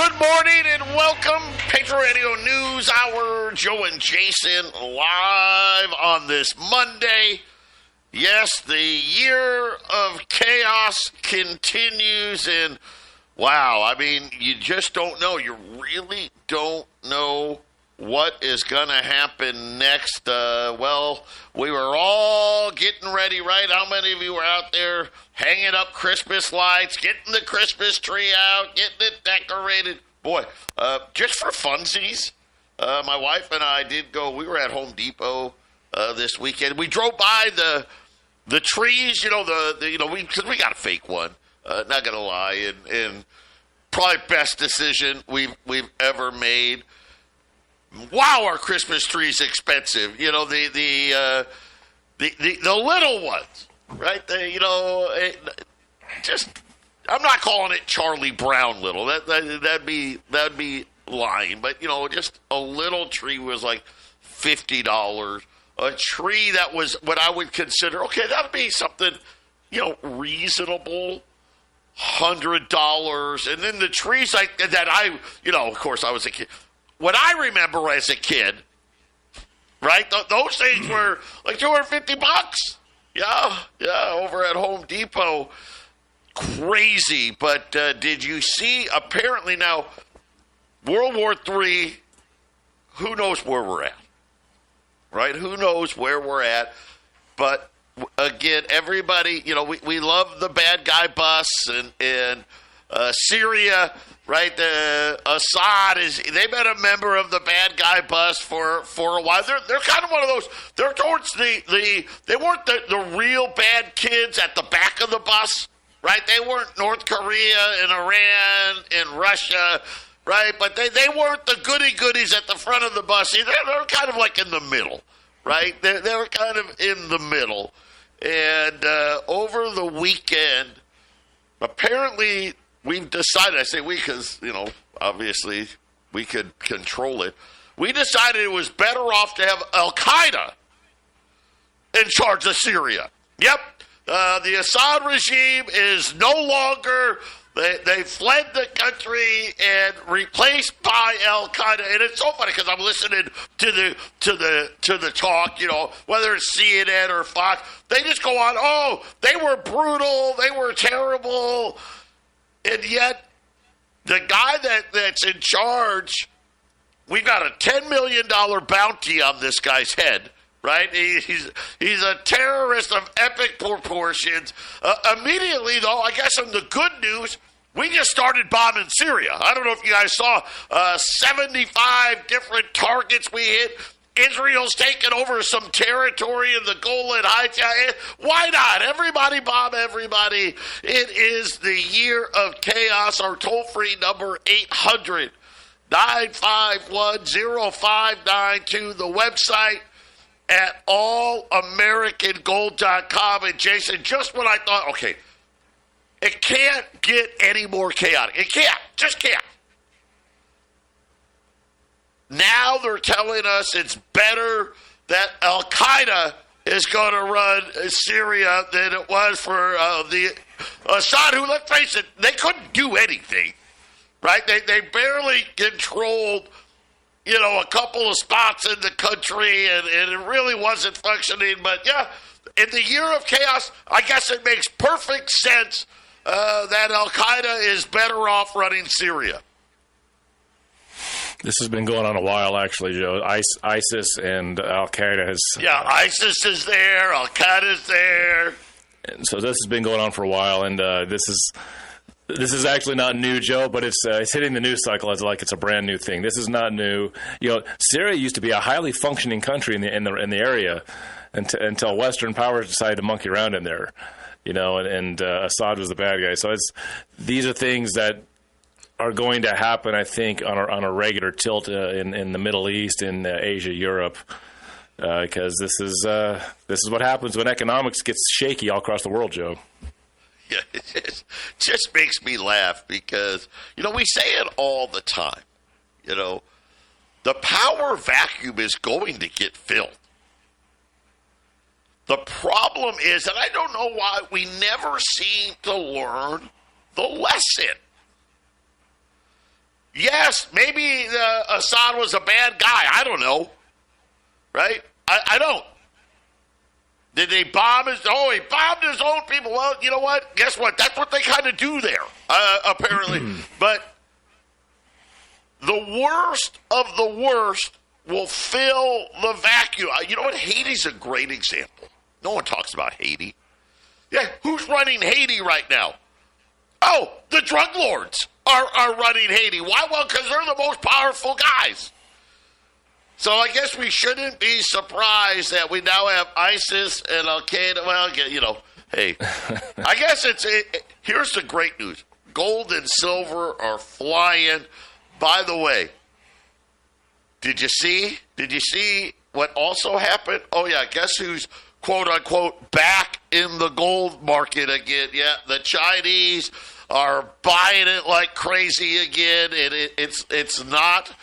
Good morning and welcome. Patriot Radio News Hour. Joe and Jason live on this Monday. Yes, the year of chaos continues, and wow, I mean, you just don't know. You really don't know what is going to happen next. Well, we were all getting ready, right? How many of you were out there hanging up Christmas lights, getting the Christmas tree out, getting it decorated? Boy, just for funsies, my wife and I did go. We were at Home Depot this weekend. We drove by the trees, because we got a fake one. Not gonna lie, and probably best decision we've ever made. Wow, our Christmas tree's expensive. The little ones, right? I'm not calling it Charlie Brown little. That'd be lying. But just a little tree was like $50. A tree that was what I would consider that'd be something reasonable, $100. And then the trees that of course I was a kid. What I remember as a kid, right? Those things were like $250. Yeah, over at Home Depot. Crazy. But did you see, apparently now, World War III, who knows where we're at, right? Who knows where we're at? But, again, everybody, we love the bad guy bus and Syria, right? Assad they've been a member of the bad guy bus for a while. They're kind of one of those. They're towards they weren't the real bad kids at the back of the bus, right? They weren't North Korea and Iran and Russia, right? But they weren't the goodies at the front of the bus. They're kind of like in the middle, right? They're kind of in the middle. And over the weekend, apparently, we've decided, I say we because, obviously we could control it. We decided it was better off to have Al-Qaeda in charge of Syria. Yep. The Assad regime is no longer, they fled the country and replaced by Al-Qaeda. And it's so funny because I'm listening to the talk, whether it's CNN or Fox. They just go on, they were brutal, they were terrible. And yet, the guy that's in charge, we got a $10 million bounty on this guy's head, right? He's a terrorist of epic proportions. Immediately, though, I guess in the good news, we just started bombing Syria. I don't know if you guys saw 75 different targets we hit. Israel's taken over some territory in the Golan Heights. Why not? Everybody bomb everybody. It is the year of chaos. Our toll-free number, 800-951-0592. The website at allamericangold.com. And Jason, just when I thought, it can't get any more chaotic. It can't. Just can't. Now they're telling us it's better that Al-Qaeda is going to run Syria than it was for the Assad, who, let's face it, they couldn't do anything, right? They barely controlled, a couple of spots in the country, and it really wasn't functioning. But, yeah, in the year of chaos, I guess it makes perfect sense that Al-Qaeda is better off running Syria. This has been going on a while, actually, Joe. ISIS and Al-Qaeda has... Yeah, ISIS is there, Al-Qaeda's there. And so this has been going on for a while, and this is actually not new, Joe, but it's hitting the news cycle as like it's a brand new thing. This is not new. Syria used to be a highly functioning country in the area until Western powers decided to monkey around in there, and Assad was the bad guy. So these are things that are going to happen, I think, on a regular tilt in the Middle East, in Asia, Europe, because this is what happens when economics gets shaky all across the world, Joe. Yeah, it just makes me laugh because, we say it all the time. The power vacuum is going to get filled. The problem is, and I don't know why, we never seem to learn the lesson. Yes, maybe Assad was a bad guy. I don't know. Right? I don't. Did they bomb his... Oh, he bombed his own people. Well, you know what? Guess what? That's what they kind of do there, apparently. But the worst of the worst will fill the vacuum. You know what? Haiti's a great example. No one talks about Haiti. Yeah, who's running Haiti right now? Oh, the drug lords are running Haiti. Why? Well, because they're the most powerful guys. So I guess we shouldn't be surprised that we now have ISIS and Al-Qaeda. Well, you know, hey, I guess here's the great news. Gold and silver are flying. By the way, did you see what also happened? Oh, yeah, guess who's, quote-unquote, back in the gold market again? Yeah, the Chinese are buying it like crazy again, and it's not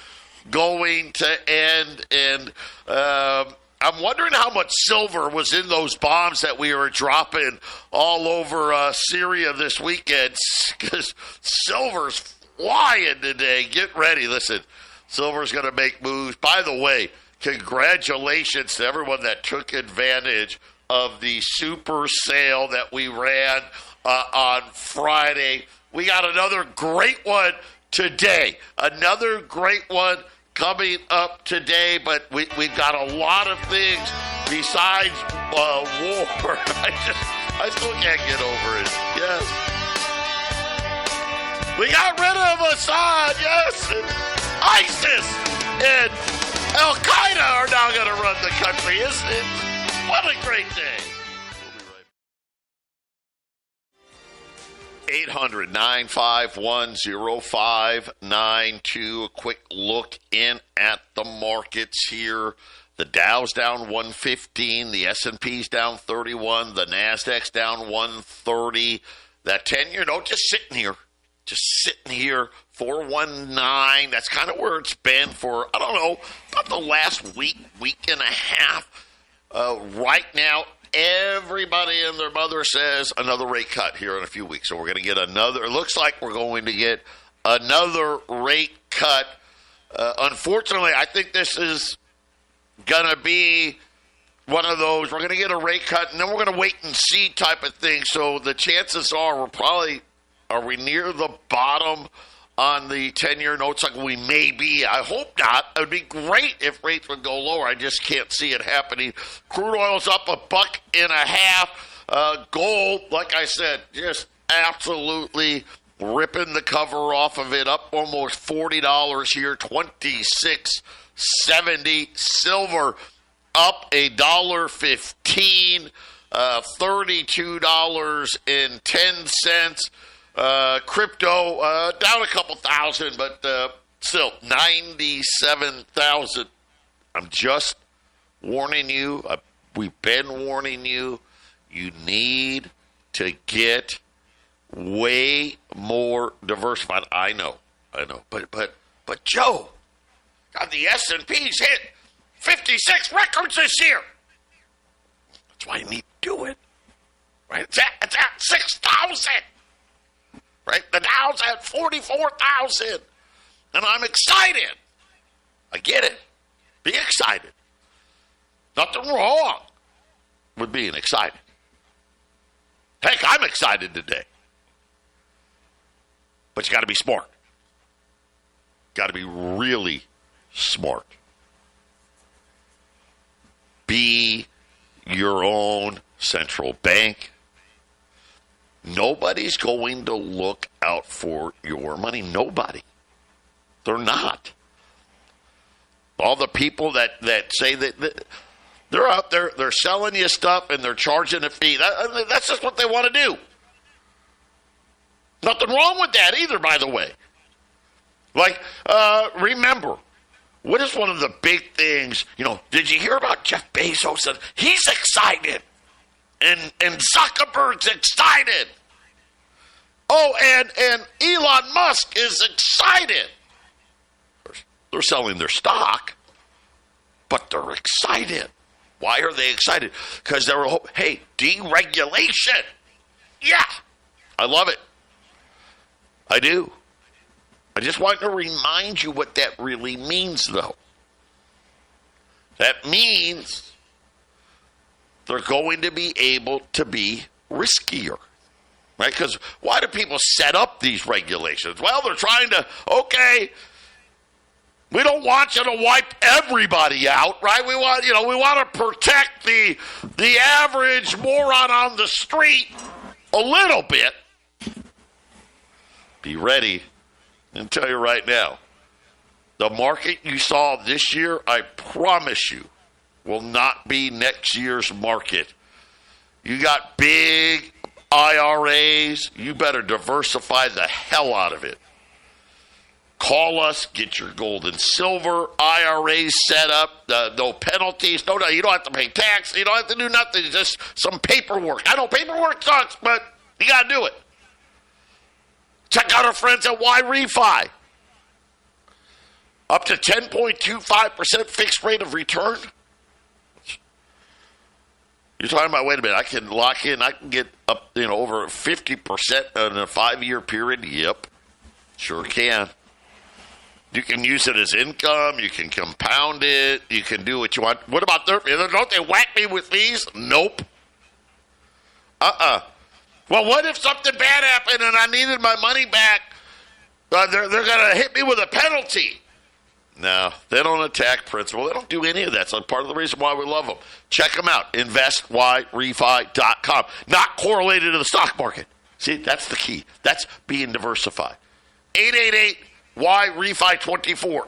going to end. And I'm wondering how much silver was in those bombs that we were dropping all over Syria this weekend, because silver's flying today. Get ready. Listen, silver's going to make moves. By the way, congratulations to everyone that took advantage of the super sale that we ran on Friday. We got another great one today. Another great one coming up today, but we've got a lot of things besides war. I still can't get over it. Yes. We got rid of Assad, yes. And ISIS and Al-Qaeda are now going to run the country, isn't it? What a great day. We'll be right back. 800-951-0592. A quick look in at the markets here. The Dow's down 115. The S&P's down 31. The Nasdaq's down 130. That 10-year note just sitting here, 419. That's kind of where it's been for, I don't know, about the last week and a half. Right now, everybody and their mother says another rate cut here in a few weeks. So we're going to get another. It looks like we're going to get another rate cut. Unfortunately, I think this is going to be one of those. We're going to get a rate cut, and then we're going to wait and see type of thing. So the chances are are we near the bottom on the 10-year notes like we may be? I hope not. It would be great if rates would go lower. I just can't see it happening. Crude oil's up $1.50. Gold, like I said, just absolutely ripping the cover off of it, up almost $40 here, $26.70. Silver up $1.15, $32.10. Crypto down a couple thousand, but still 97,000. I'm just warning you. We've been warning you. You need to get way more diversified. I know. But Joe, God, the S&P's hit 56 records this year. That's why you need to do it. Right? It's at 6,000. Right? The Dow's at 44,000. And I'm excited. I get it. Be excited. Nothing wrong with being excited. Heck, I'm excited today. But you got to be smart. Got to be really smart. Be your own central bank. Nobody's going to look out for your money. Nobody. They're not. All the people that say that they're out there, they're selling you stuff and they're charging a fee. That's just what they want to do. Nothing wrong with that either, by the way. Like, remember, what is one of the big things, did you hear about Jeff Bezos? He's excited. And Zuckerberg's excited. Oh, and Elon Musk is excited. They're selling their stock, but they're excited. Why are they excited? Because they're, hey, deregulation. Yeah, I love it. I do. I just want to remind you what that really means, though. That means they're going to be able to be riskier. Right? Because why do people set up these regulations? Well, they're trying to, okay, we don't want you to wipe everybody out, right? We want to protect the average moron on the street a little bit. Be ready. I'll tell you right now, the market you saw this year, I promise you, will not be next year's market. You got big IRAs, you better diversify the hell out of it. Call us, get your gold and silver IRAs set up, no penalties, no, you don't have to pay tax, you don't have to do nothing, just some paperwork. I know paperwork sucks, but you got to do it. Check out our friends at Y-Refi. Up to 10.25% fixed rate of return. You're talking about, wait a minute, I can lock in, I can get up, over 50% in a 5-year period? Yep, sure can. You can use it as income, you can compound it, you can do what you want. What about don't they whack me with fees? Nope. Well, what if something bad happened and I needed my money back? They're going to hit me with a penalty. No, they don't attack principal. They don't do any of that. That's part of the reason why we love them. Check them out. InvestYRefi.com. Not correlated to the stock market. See, that's the key. That's being diversified. 888-YRefi24.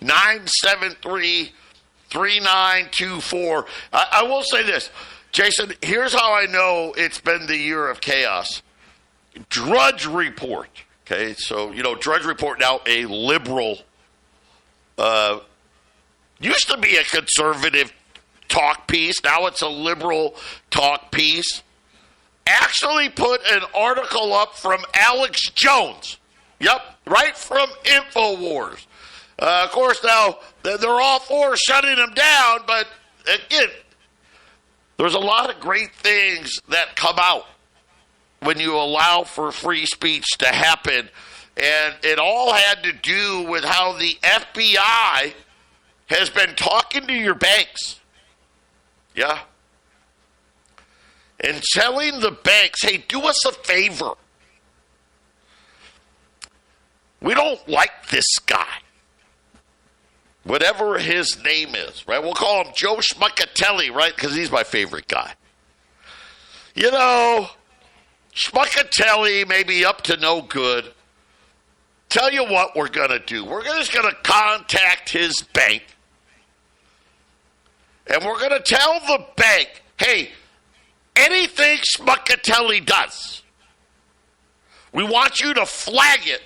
888-973-3924. I will say this. Jason, here's how I know it's been the year of chaos. Drudge Report. Okay, so, Drudge Report, now a liberal, used to be a conservative talk piece. Now it's a liberal talk piece. Actually put an article up from Alex Jones. Yep, right from InfoWars. Of course, now, they're all for shutting them down, but, again, there's a lot of great things that come out when you allow for free speech to happen. And it all had to do with how the FBI has been talking to your banks. Yeah. And telling the banks, hey, do us a favor. We don't like this guy. Whatever his name is, right? We'll call him Joe Schmuckatelli, right? Because he's my favorite guy. Schmuckatelli may be up to no good. Tell you what we're going to do. We're just going to contact his bank. And we're going to tell the bank, hey, anything Schmuckatelli does, we want you to flag it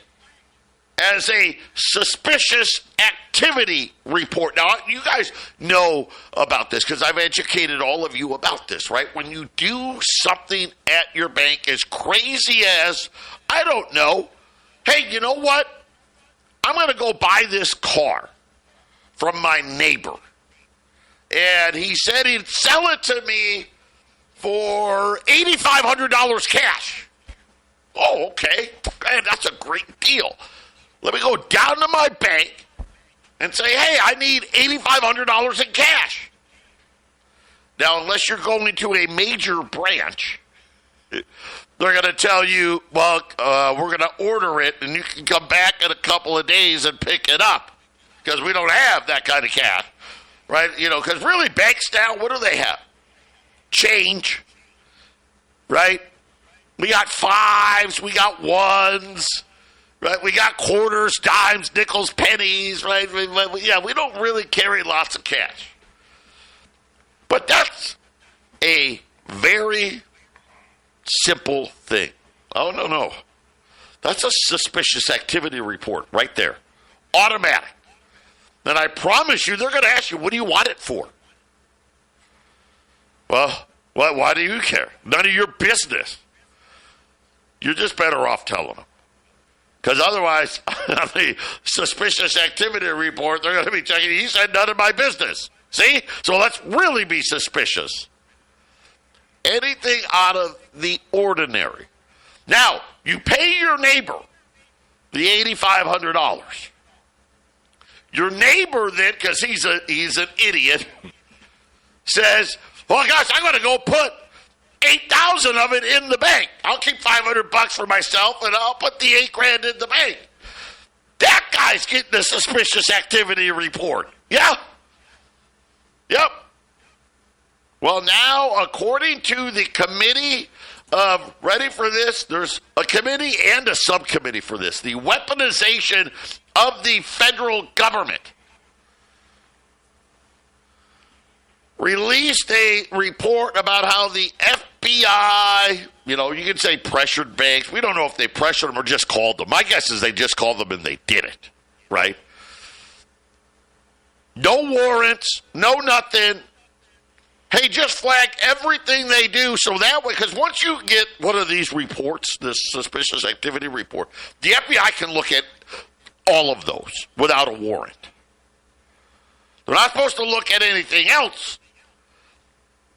as a suspicious activity report. Now, you guys know about this because I've educated all of you about this, right? When you do something at your bank as crazy as, I don't know, hey, you know what? I'm going to go buy this car from my neighbor. And he said he'd sell it to me for $8,500 cash. Oh, okay. Man, that's a great deal. Let me go down to my bank and say, hey, I need $8,500 in cash. Now, unless you're going to a major branch, they're going to tell you, well, we're going to order it, and you can come back in a couple of days and pick it up because we don't have that kind of cash, right? Because really banks now, what do they have? Change, right? We got fives, we got ones. Right, we got quarters, dimes, nickels, pennies, right? We don't really carry lots of cash. But that's a very simple thing. Oh, no. That's a suspicious activity report right there. Automatic. And I promise you, they're going to ask you, what do you want it for? Well, why do you care? None of your business. You're just better off telling them. Because otherwise, on the suspicious activity report, they're going to be checking, he said none of my business. See? So let's really be suspicious. Anything out of the ordinary. Now, you pay your neighbor the $8,500. Your neighbor then, because he's an idiot, says, well, gosh, I'm going to go put 8,000 of it in the bank. I'll keep $500 for myself, and I'll put the $8,000 in the bank. That guy's getting a suspicious activity report. Yeah. Yep. Well, now, according to the committee, ready for this? There's a committee and a subcommittee for this. The weaponization of the federal government released a report about how the FBI, you can say pressured banks. We don't know if they pressured them or just called them. My guess is they just called them and they did it, right? No warrants, no nothing. Hey, just flag everything they do so that way, because once you get one of these reports, this suspicious activity report, the FBI can look at all of those without a warrant. They're not supposed to look at anything else.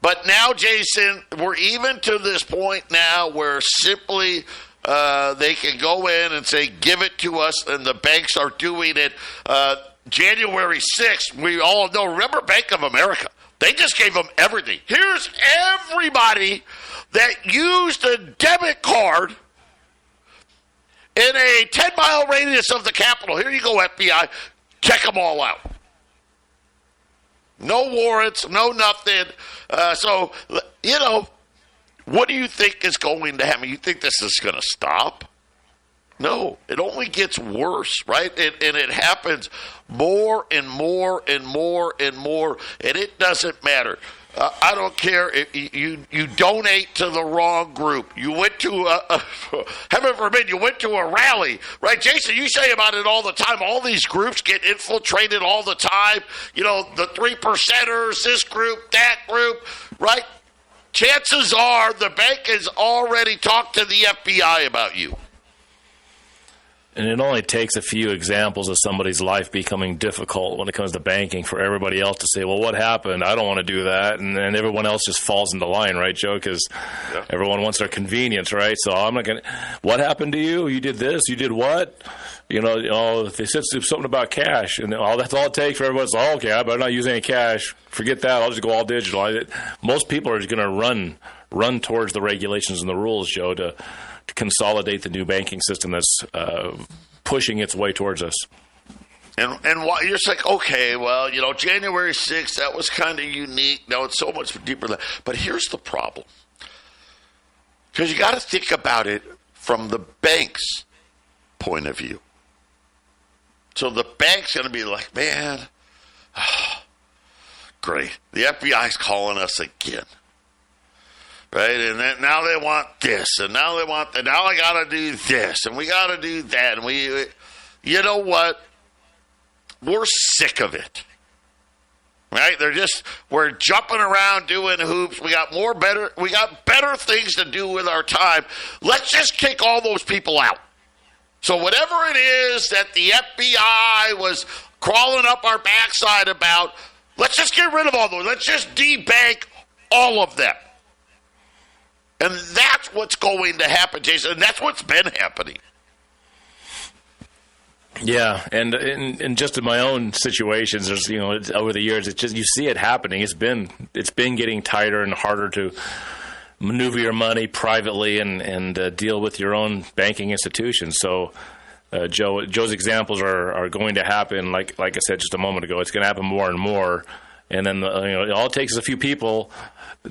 But now, Jason, we're even to this point now where simply they can go in and say, give it to us, and the banks are doing it. January 6th, we all know, remember Bank of America? They just gave them everything. Here's everybody that used a debit card in a 10-mile radius of the Capitol. Here you go, FBI. Check them all out. No warrants, no nothing. So, what do you think is going to happen? You think this is going to stop? No, it only gets worse, right? And it happens more and more and more and more, and it doesn't matter. I don't care if you donate to the wrong group. You went to heaven forbid, you went to a rally, right? Jason, you say about it all the time. All these groups get infiltrated all the time. The 3%ers, this group, that group, right? Chances are the bank has already talked to the FBI about you. And it only takes a few examples of somebody's life becoming difficult when it comes to banking for everybody else to say, well, what happened? I don't want to do that. And then everyone else just falls into line, right, Joe? Because everyone wants their convenience, right? So I'm not going to – what happened to you? You did this? You did what? If they said something about cash, and that's all it takes for everyone to say, okay, I better not use any cash. Forget that. I'll just go all digital. Most people are just going to run towards the regulations and the rules, Joe, to consolidate the new banking system that's pushing its way towards us. And you're just like, okay, well, January 6th, that was kind of unique. Now it's so much deeper than that. But here's the problem. Because you got to think about it from the bank's point of view. So the bank's going to be like, man, great. The FBI's calling us again. Right, and then now they want this, and now they want that. Now I got to do this, and we got to do that. And you know what? We're sick of it. Right? We're jumping around doing hoops. We got better things to do with our time. Let's just kick all those people out. So whatever it is that the FBI was crawling up our backside about, let's just get rid of all those. Let's just debank all of them. And that's what's going to happen, Jason, and that's what's been happening. Yeah, and just in my own situations, there's over the years, it's just you see it happening. It's been getting tighter and harder to maneuver your money privately and deal with your own banking institutions. So, Joe's examples are going to happen. Like I said just a moment ago, it's going to happen more and more. And then all it takes is a few people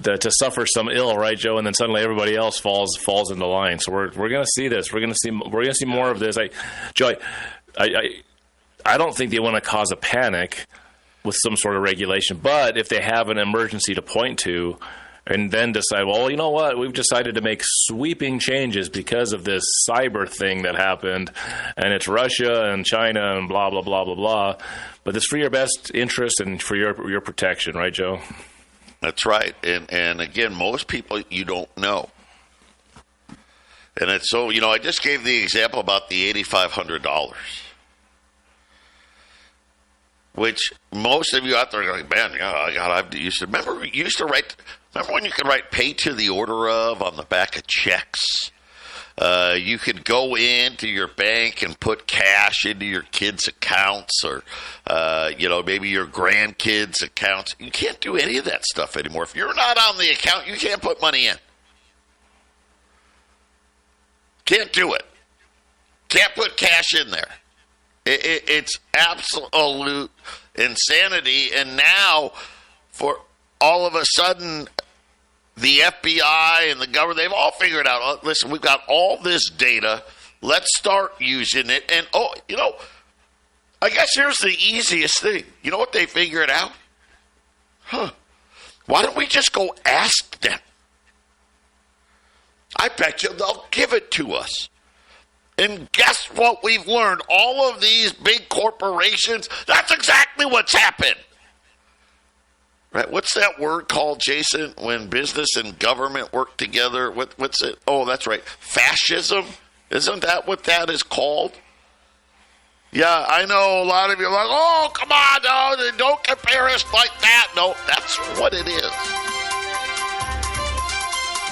to suffer some ill, right, Joe? And then suddenly everybody else falls into line. So we're going to see this. We're going to see more of this. Joe, I don't think they want to cause a panic with some sort of regulation. But if they have an emergency to point to, and then decide, well, you know what? We've decided to make sweeping changes because of this cyber thing that happened, and it's Russia and China and blah, blah, blah, blah, blah. But it's for your best interest and for your protection, right, Joe? That's right. And again, most people you don't know. And it's so, I just gave the example about the $8,500, which most of you out there are like, man, remember when you could write pay to the order of on the back of checks? You could go into your bank and put cash into your kids' accounts or, maybe your grandkids' accounts. You can't do any of that stuff anymore. If you're not on the account, you can't put money in. Can't do it. Can't put cash in there. It's absolute insanity. And now, for all of a sudden, the FBI and the government, they've all figured out, listen, we've got all this data. Let's start using it. And, I guess here's the easiest thing. You know what they figured out? Why don't we just go ask them? I bet you they'll give it to us. And guess what we've learned? All of these big corporations, that's exactly what's happened. Right? What's that word called, Jason, when business and government work together? What's it? Oh, that's right. Fascism? Isn't that what that is called? Yeah, I know a lot of you are like, oh, come on, no, don't compare us like that. No, that's what it is.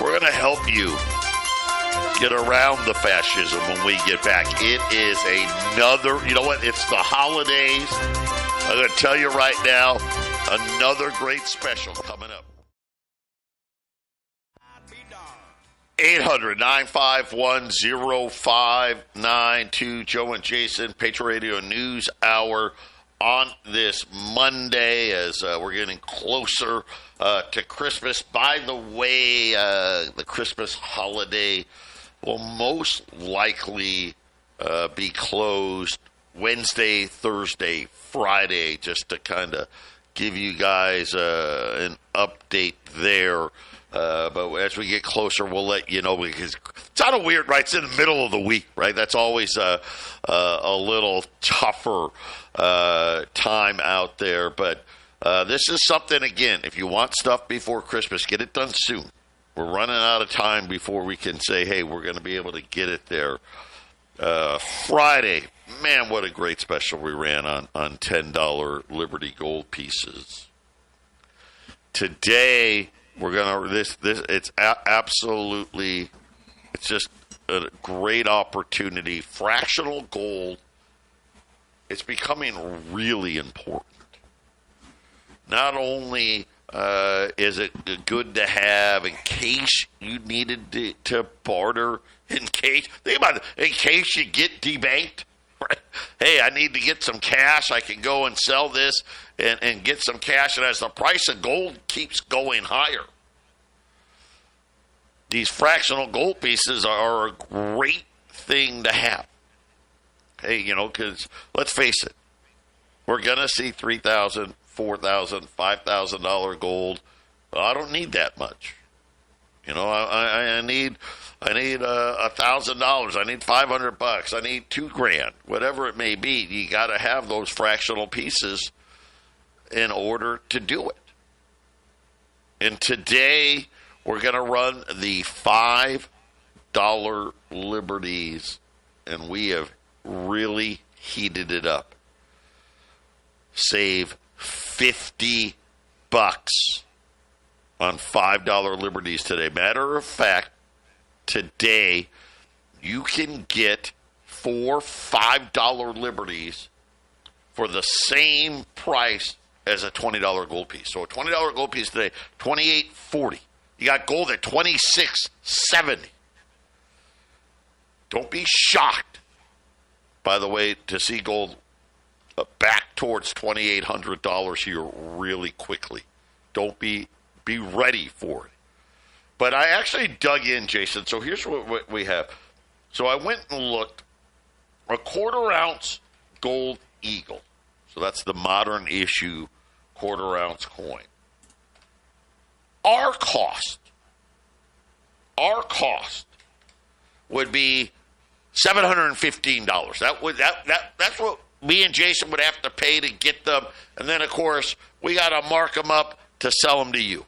We're going to help you get around the fascism when we get back. It is another, you know what, it's the holidays. I'm going to tell you right now, another great special coming up. 800-951-0592. Joe and Jason, Patriot Radio News Hour on this Monday as we're getting closer to Christmas. By the way, the Christmas holiday will most likely be closed Wednesday, Thursday, Friday, just to kind of give you guys an update there. But as we get closer, we'll let you know, because it's kind of weird, right? It's in the middle of the week, right? That's always a little tougher time out there. But this is something, again, if you want stuff before Christmas, get it done soon. We're running out of time before we can say, hey, we're going to be able to get it there. Friday, man, what a great special we ran on $10 Liberty gold pieces. Today, we're going to, it's absolutely, it's just a great opportunity. Fractional gold, it's becoming really important. Not only is it good to have in case you needed to barter, in case you get debanked. Right? Hey, I need to get some cash. I can go and sell this and get some cash. And as the price of gold keeps going higher, these fractional gold pieces are a great thing to have. Hey, because let's face it, we're going to see $3,000, $4,000, $5,000 gold. Well, I don't need that much. I need $1,000. I need $500. I need $2,000. Whatever it may be, you got to have those fractional pieces in order to do it. And today we're going to run the $5 Liberties, and we have really heated it up. Save $50 on $5 Liberties today. Matter of fact, today you can get 4 $5 Liberties for the same price as a $20 gold piece. So a $20 gold piece today, $28.40. You got gold at $26.70. Don't be shocked, by the way, to see gold back towards $2,800 here really quickly. Don't be ready for it. But I actually dug in, Jason. So here's what we have. So I went and looked. A quarter-ounce gold eagle. So that's the modern issue quarter-ounce coin. Our cost would be $715. That's what me and Jason would have to pay to get them. And then, of course, we got to mark them up to sell them to you.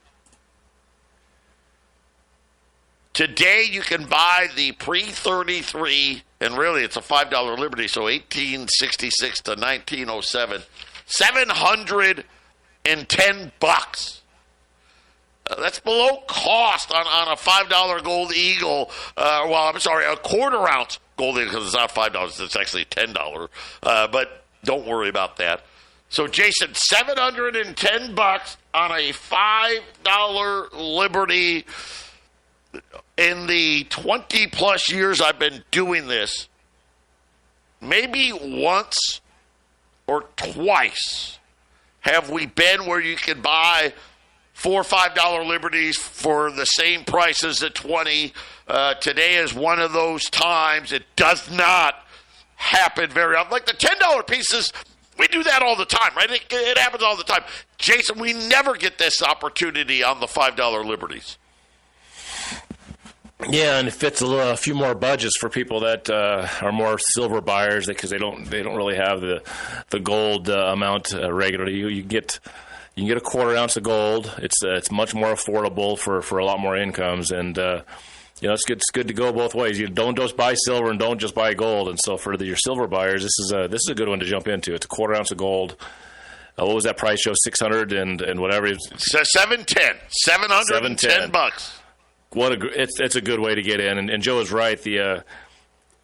Today, you can buy the pre-33, and really it's a $5 Liberty, so 1866 to 1907, $710. That's below cost on a $5 gold eagle. A quarter ounce gold eagle, because it's not $5. It's actually $10. But don't worry about that. So, Jason, $710 on a $5 Liberty. In the 20-plus years I've been doing this, maybe once or twice have we been where you can buy $4 or $5 Liberties for the same price as the 20. Today is one of those times. It does not happen very often. Like the $10 pieces, we do that all the time, right? It happens all the time. Jason, we never get this opportunity on the $5 Liberties. Yeah, and it fits a few more budgets for people that are more silver buyers, because they don't really have the gold amount regularly. You can get a quarter ounce of gold. It's much more affordable for a lot more incomes, and it's good to go both ways. You don't just buy silver and don't just buy gold. And so for your silver buyers, this is a good one to jump into. It's a quarter ounce of gold. What was that price, Joe? 600 and whatever. $710. $710. It's a good way to get in, and Joe is right.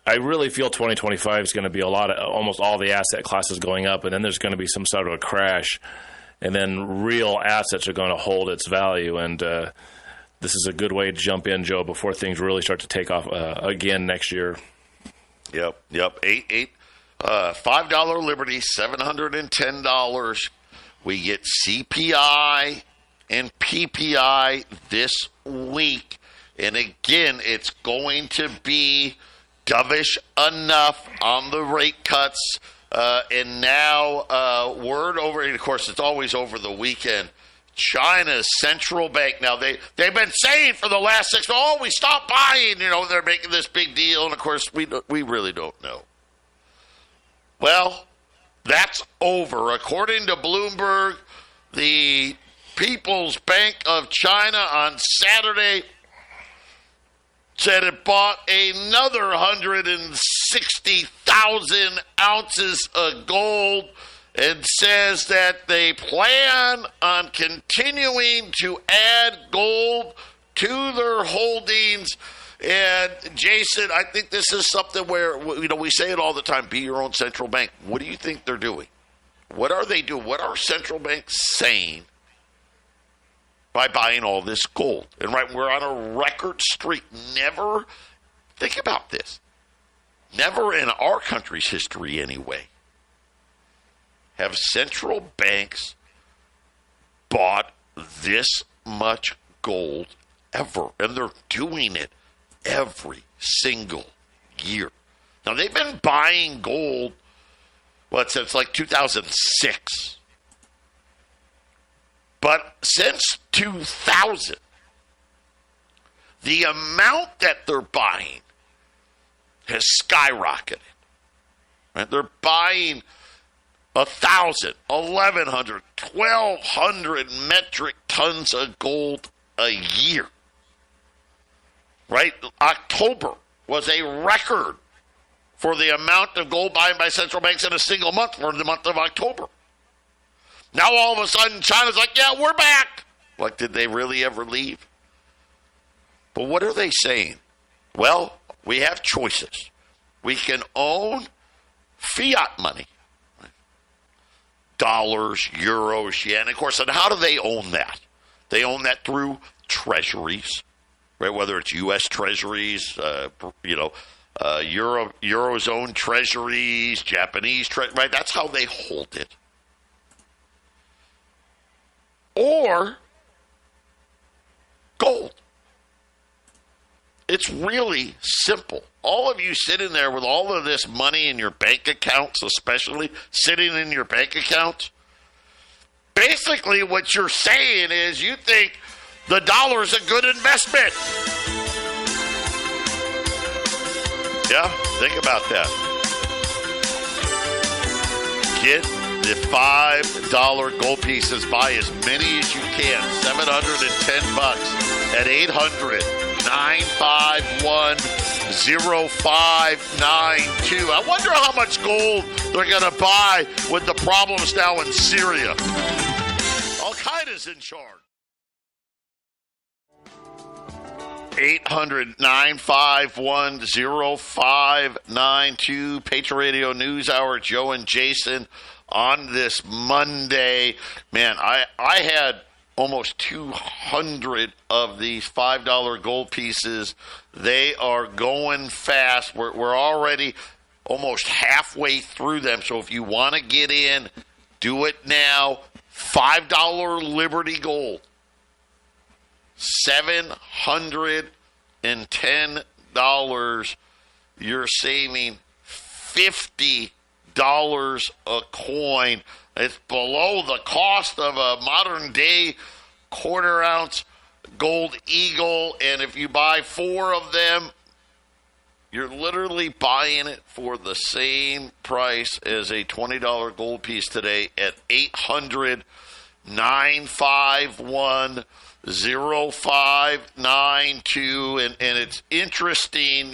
I really feel 2025 is going to be almost all the asset classes going up, and then there's going to be some sort of a crash, and then real assets are going to hold its value, and this is a good way to jump in, Joe, before things really start to take off again next year. Yep. $5 Liberty, $710. We get CPI and PPI this week. And again, it's going to be dovish enough on the rate cuts. And now word over, and of course, it's always over the weekend, China's central bank. Now, they've been saying for the last 6 months, we stopped buying. They're making this big deal. And, of course, we really don't know. Well, that's over. According to Bloomberg, the People's Bank of China on Saturday said it bought another 160,000 ounces of gold, and says that they plan on continuing to add gold to their holdings. And, Jason, I think this is something where, we say it all the time, be your own central bank. What do you think they're doing? What are they doing? What are central banks saying by buying all this gold? And we're on a record streak. Never, think about this, never in our country's history anyway, have central banks bought this much gold ever. And they're doing it every single year. Now, they've been buying gold, since 2006. But since 2000, the amount that they're buying has skyrocketed. Right? They're buying 1,000, 1,100, 1,200 metric tons of gold a year. Right? October was a record for the amount of gold buying by central banks in a single month for the month of October. Now all of a sudden China's like, yeah, we're back. Did they really ever leave? But what are they saying? Well, we have choices. We can own fiat money. Dollars, euros, yen. Of course, and how do they own that? They own that through treasuries, right? Whether it's U.S. treasuries, Eurozone treasuries, Japanese treasuries, right? That's how they hold it. Or gold. It's really simple. All of you sitting there with all of this money in your bank accounts, especially sitting in your bank account, basically what you're saying is you think the dollar is a good investment. Yeah, think about that. Get the $5 gold pieces. Buy as many as you can. $710 at 800-951-0592. I wonder how much gold they're going to buy with the problems now in Syria. Al-Qaeda's in charge. 800-951-0592. Patriot Radio News Hour, Joe and Jason on this Monday. Man, I had almost 200 of these $5 gold pieces. They are going fast. We're already almost halfway through them. So if you want to get in, do it now. $5 Liberty Gold. $710. You're saving $50 a coin. It's below the cost of a modern day quarter ounce gold eagle. And if you buy 4 of them, you're literally buying it for the same price as a $20 gold piece today at 800-951-0592. And it's interesting,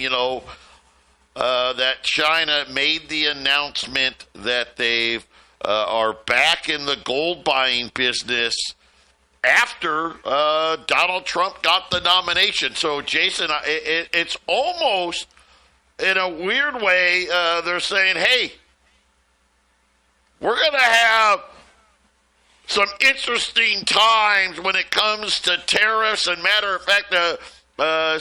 that China made the announcement that they are back in the gold buying business after Donald Trump got the nomination. So, Jason, it's almost, in a weird way, they're saying, hey, we're going to have some interesting times when it comes to tariffs. And matter of fact,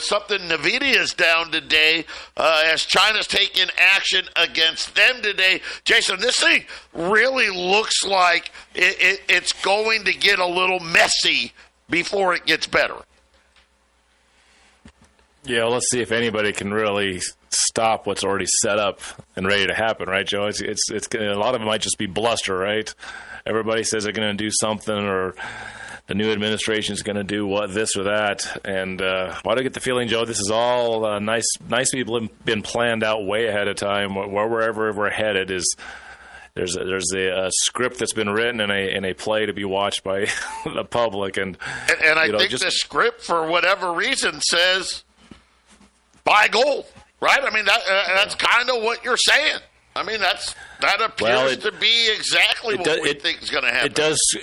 something NVIDIA's down today as China's taking action against them today. Jason, this thing really looks like it's going to get a little messy before it gets better. Yeah, well, let's see if anybody can really stop what's already set up and ready to happen, right, Joe? It's a lot of it might just be bluster, right? Everybody says they're going to do something, or the new administration is going to do this or that. And why do I get the feeling, Joe, this is all nice people have been planned out way ahead of time. Wherever we're headed is there's a script that's been written and a play to be watched by the public. And I think the script, for whatever reason, says buy gold, right? I mean, that's kind of what you're saying. I mean, that appears to be exactly what we think is going to happen.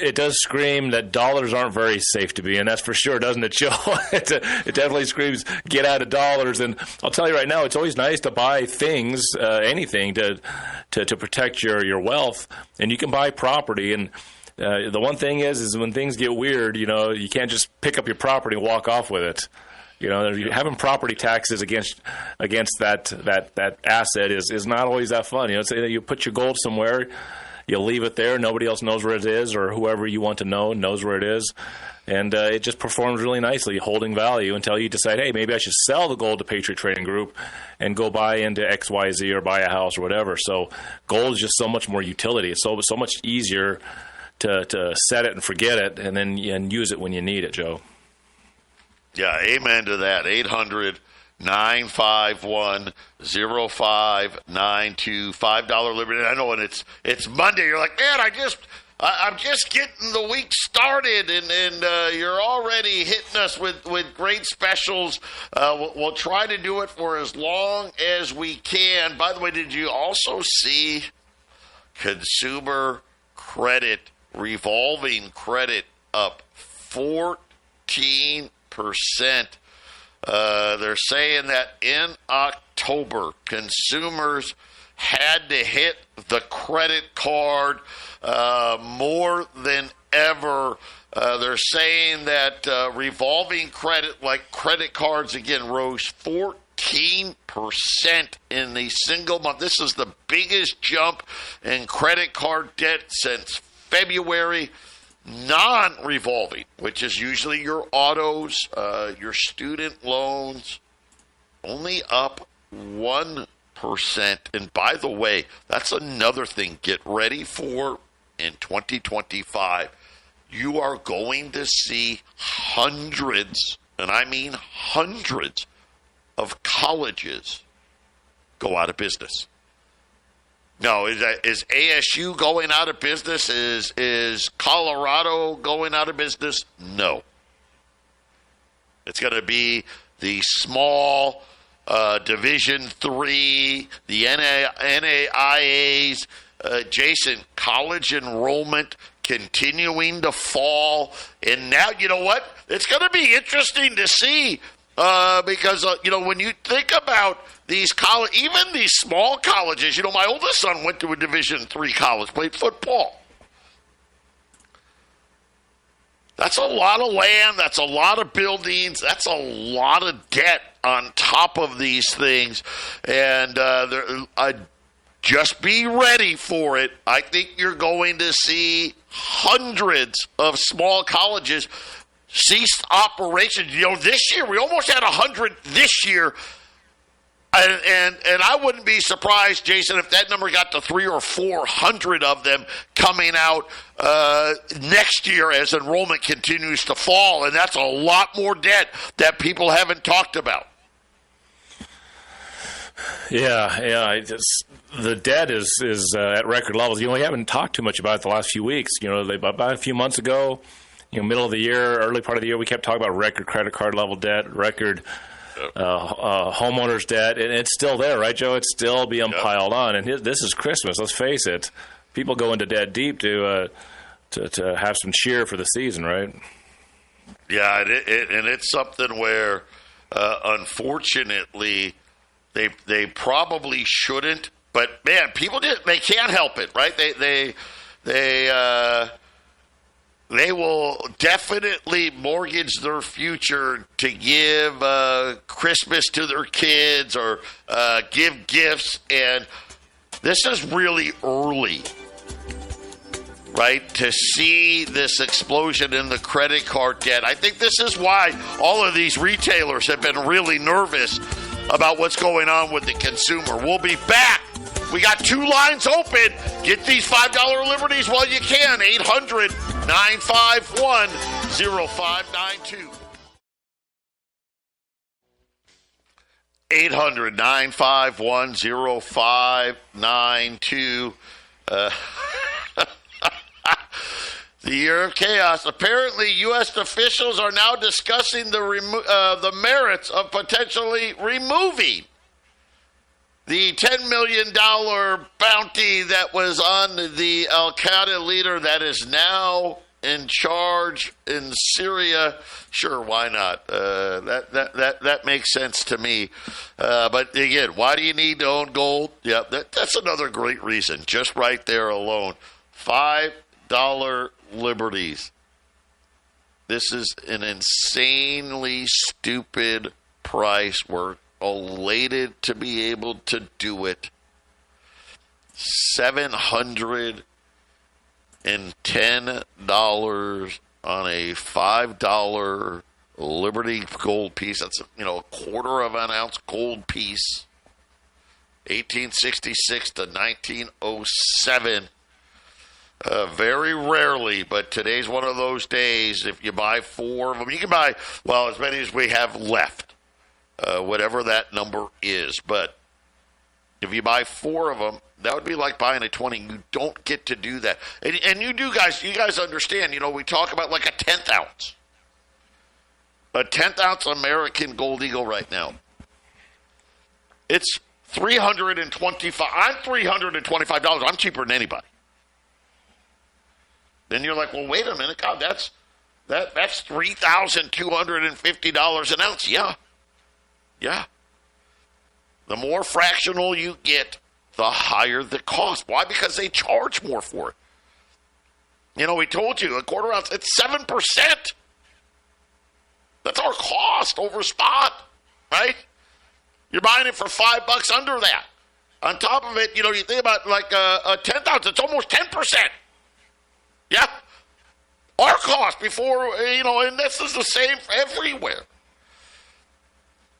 It does scream that dollars aren't very safe to be in. That's for sure, doesn't it, Joe? It definitely screams get out of dollars. And I'll tell you right now, it's always nice to buy things, anything to protect your wealth, and you can buy property. And the one thing is when things get weird, you can't just pick up your property and walk off with it. Having property taxes against that asset is not always that fun. Say that you put your gold somewhere, you leave it there, nobody else knows where it is, or whoever you want to know knows where it is, and it just performs really nicely, holding value until you decide, hey, maybe I should sell the gold to Patriot Trading Group and go buy into XYZ or buy a house or whatever. So gold is just so much more utility. It's so much easier to set it and forget it, and then use it when you need it, Joe. Yeah, amen to that. 800-951-0592, $5 Liberty. I know when it's Monday, you're like, man, I'm just getting the week started, and you're already hitting us with great specials. We'll try to do it for as long as we can. By the way, did you also see consumer credit, revolving credit up 14%? They're saying that in October, consumers had to hit the credit card more than ever. They're saying that revolving credit, like credit cards, again, rose 14% in the single month. This is the biggest jump in credit card debt since February. Non-revolving, which is usually your autos, your student loans, only up 1%. And by the way, that's another thing. Get ready for in 2025. You are going to see hundreds, and I mean hundreds, of colleges go out of business. No, is ASU going out of business? Is Colorado going out of business? No. It's going to be the small Division III, the NAIAs. Jason, college enrollment continuing to fall. And now, you know what? It's going to be interesting to see Because, when you think about these even these small colleges, my oldest son went to a Division III college, played football. That's a lot of land. That's a lot of buildings. That's a lot of debt on top of these things. And just be ready for it. I think you're going to see hundreds of small colleges cease operations. This year, we almost had 100 this year. And I wouldn't be surprised, Jason, if that number got to 300 or 400 of them coming out next year as enrollment continues to fall. And that's a lot more debt that people haven't talked about. Yeah. The debt is at record levels. We haven't talked too much about it the last few weeks. About a few months ago, middle of the year, early part of the year, we kept talking about record credit card level debt, record homeowners debt, and it's still there, right, Joe? It's still being piled on. And this is Christmas. Let's face it. People go into debt deep to have some cheer for the season, right? Yeah, and it's something where, unfortunately, they probably shouldn't. But man, people they can't help it, right? They will definitely mortgage their future to give Christmas to their kids or give gifts. And this is really early, right, to see this explosion in the credit card debt. I think this is why all of these retailers have been really nervous about what's going on with the consumer. We'll be back. We got 2 lines open. Get these $5 liberties while you can. 800-951-0592. 800-951-0592. The year of chaos. Apparently, U.S. officials are now discussing the merits of potentially removing the $10 million bounty that was on the al-Qaeda leader that is now in charge in Syria. Sure, why not? That makes sense to me. But again, why do you need to own gold? Yeah, that's another great reason. Just right there alone. $5 liberties. This is an insanely stupid price. We're elated to be able to do it. $710 on a $5 Liberty gold piece. That's a quarter of an ounce gold piece. 1866 to 1907. Very rarely, but today's one of those days. If you buy 4 of them, you can buy, as many as we have left. Whatever that number is. But if you buy 4 of them, that would be like buying a 20. You don't get to do that. And you guys understand, we talk about like a 10th ounce. A 10th ounce American Gold Eagle right now. It's $325. I'm $325. I'm cheaper than anybody. Then you're like, well, wait a minute. God, that's $3,250 an ounce. Yeah. The more fractional you get, the higher the cost. Why? Because they charge more for it. We told you, a quarter ounce, it's 7%. That's our cost over spot, right? You're buying it for $5 under that. On top of it, you think about like a 10th ounce, it's almost 10%. Yeah. Our cost before, and this is the same everywhere.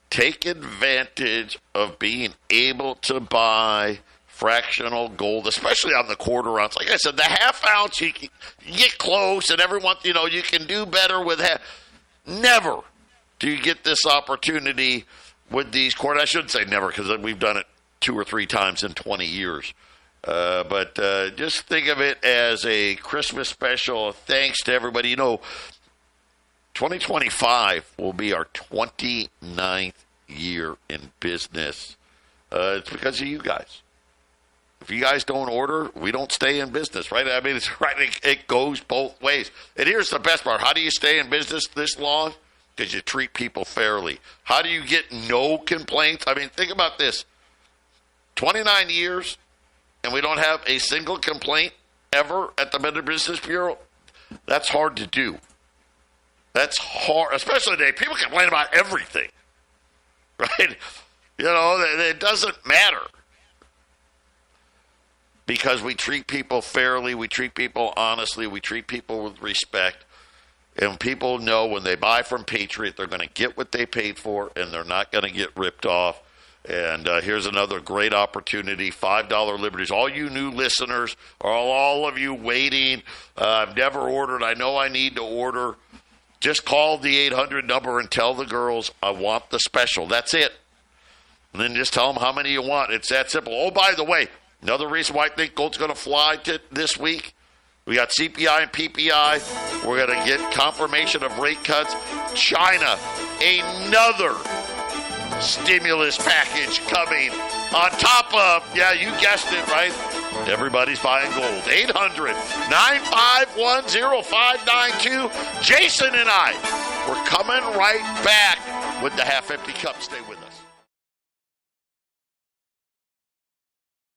Take advantage of being able to buy fractional gold, especially on the quarter ounce. Like I said, the half ounce, you get close, and everyone, you can do better with half. Never do you get this opportunity with these quarter. I shouldn't say never, because we've done it 2 or 3 times in 20 years. But just think of it as a Christmas special. Thanks to everybody. 2025 will be our 29th year in business. It's because of you guys. If you guys don't order, we don't stay in business, right? I mean, it's right. It goes both ways. And here's the best part. How do you stay in business this long? because you treat people fairly. How do you get no complaints? I mean, think about this. 29 years, and we don't have a single complaint ever at the Better Business Bureau? That's hard to do. That's hard, especially today. People complain about everything, right? You know, it doesn't matter. Because we treat people fairly, we treat people honestly, we treat people with respect. And people know when they buy from Patriot, they're going to get what they paid for, and they're not going to get ripped off. And here's another great opportunity, $5 Liberties. All you new listeners, all of you waiting, I've never ordered, I know I need to order. Just call the 800 number and tell the girls, I want the special. That's it. And then just tell them how many you want. It's that simple. Oh, by the way, another reason why I think gold's going to fly this week, we got CPI and PPI. We're going to get confirmation of rate cuts. China, another stimulus package coming on top of, yeah, you guessed it, right? Everybody's buying gold. 800-951-0592. Jason and I, we're coming right back with the half-empty cup. Stay with us.